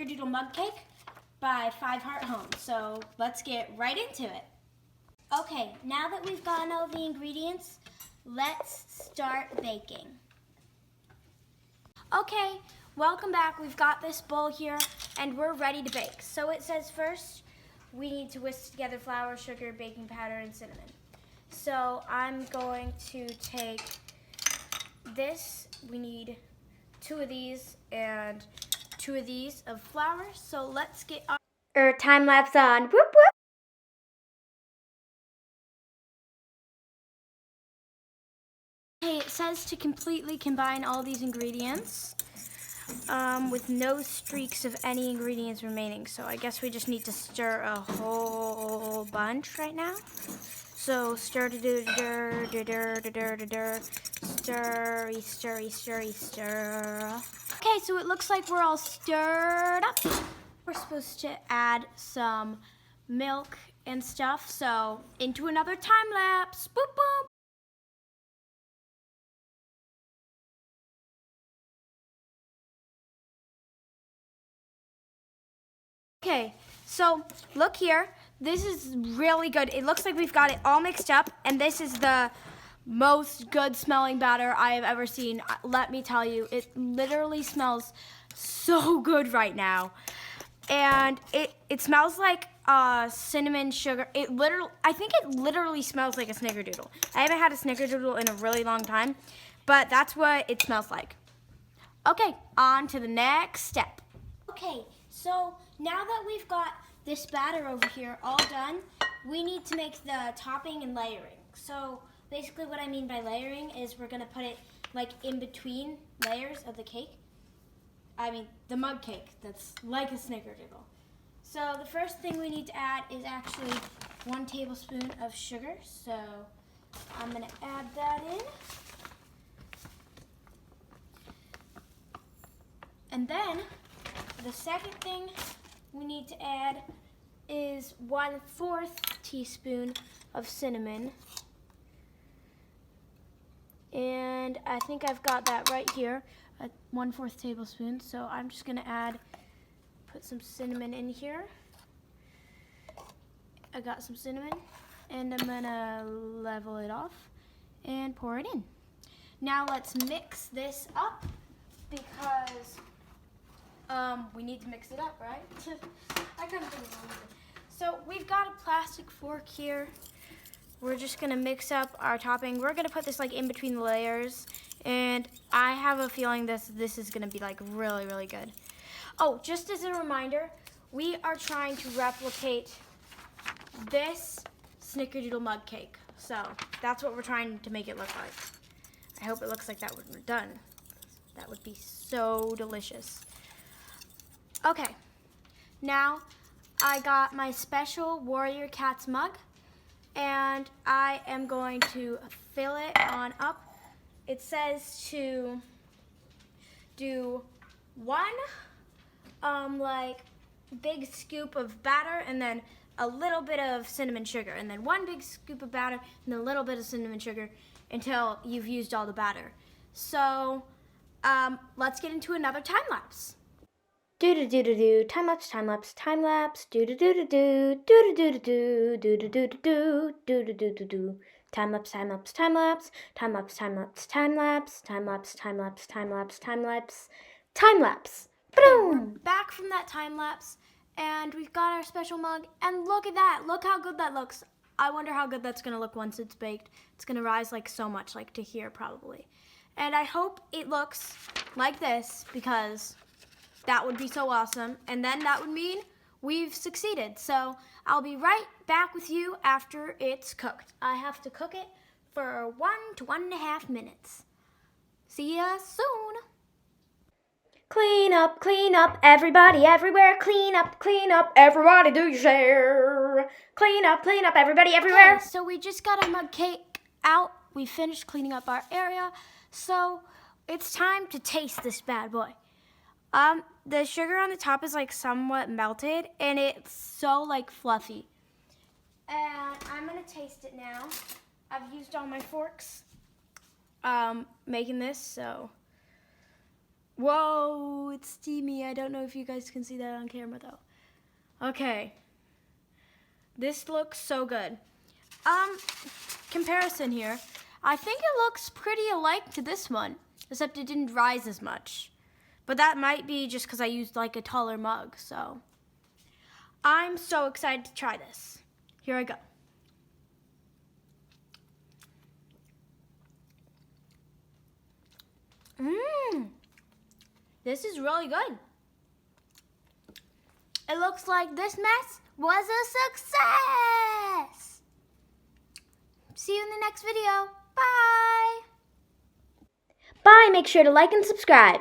Snickerdoodle mug cake by 5 Heart Homes. So let's get right into it. Okay, now that we've gotten all the ingredients, let's start baking. Okay, welcome back. We've got this bowl here and we're ready to bake. So it says first we need to whisk together flour, sugar, baking powder, and cinnamon. So I'm going to take this. We need 2 of these and 2 of these of flour. So let's get our time lapse on. Whoop whoop. Okay, it says to completely combine all these ingredients with no streaks of any ingredients remaining. So I guess we just need to stir a whole bunch right now. So stir, stirry, stir. Okay, so it looks like we're all stirred up. We're supposed to add some milk and stuff. So into another time lapse. Boop boop. Okay, so look here. This is really good. It looks like we've got it all mixed up, and this is the most good smelling batter I have ever seen. Let me tell you, it literally smells so good right now. And it smells like cinnamon sugar. I think it literally smells like a Snickerdoodle. I haven't had a Snickerdoodle in a really long time, but that's what it smells like. Okay, on to the next step. Okay, so now that we've got this batter over here all done, we need to make the topping and layering. So basically what I mean by layering is we're gonna put it like in between layers of the cake. I mean the mug cake that's like a Snickerdoodle. So the first thing we need to add is actually 1 tablespoon of sugar. So I'm gonna add that in. And then the second thing we need to add is 1/4 teaspoon of cinnamon. And I think I've got that right here, 1/4 tablespoon. So I'm just gonna put some cinnamon in here. I got some cinnamon and I'm gonna level it off and pour it in. Now let's mix this up because we need to mix it up, right? I couldn't think of anything. So we've got a plastic fork here. We're just gonna mix up our topping. We're gonna put this like in between the layers, and I have a feeling this is gonna be like really, really good. Oh, just as a reminder, we are trying to replicate this Snickerdoodle mug cake. So that's what we're trying to make it look like. I hope it looks like that when we're done. That would be so delicious. Okay, now I got my special Warrior Cats mug, and I am going to fill it on up. It says to do 1 like big scoop of batter and then a little bit of cinnamon sugar, and then 1 big scoop of batter and then a little bit of cinnamon sugar until you've used all the batter. So let's get into another time lapse. Do do do do do, time lapse, time lapse, time lapse. Do do do do do, do do do do, do do do do, do do do do do. Time lapse, time lapse, time lapse, time lapse, time lapse, time lapse, time lapse, time lapse, time lapse, time lapse, time lapse. Boom! Back from that time lapse, and we've got our special mug. And look at that! Look how good that looks. I wonder how good that's gonna look once it's baked. It's gonna rise like so much, like to here probably. And I hope it looks like this because that would be so awesome, and then that would mean we've succeeded. So I'll be right back with you after it's cooked. I have to cook it for 1 to 1.5 minutes. See ya soon. Clean up, everybody, everywhere. Clean up, everybody, do your share. Clean up, everybody, everywhere. Okay, so we just got our mug cake out. We finished cleaning up our area, so it's time to taste this bad boy. The sugar on the top is like somewhat melted, and it's so like fluffy. And I'm gonna taste it now. I've used all my forks making this, so Whoa, it's steamy. I don't know if you guys can see that on camera though. Okay. This looks so good. Comparison here. I think it looks pretty alike to this one, except it didn't rise as much. But that might be just because I used like a taller mug, so. I'm so excited to try this. Here I go. This is really good. It looks like this mess was a success. See you in the next video. Bye. Bye. Make sure to like and subscribe.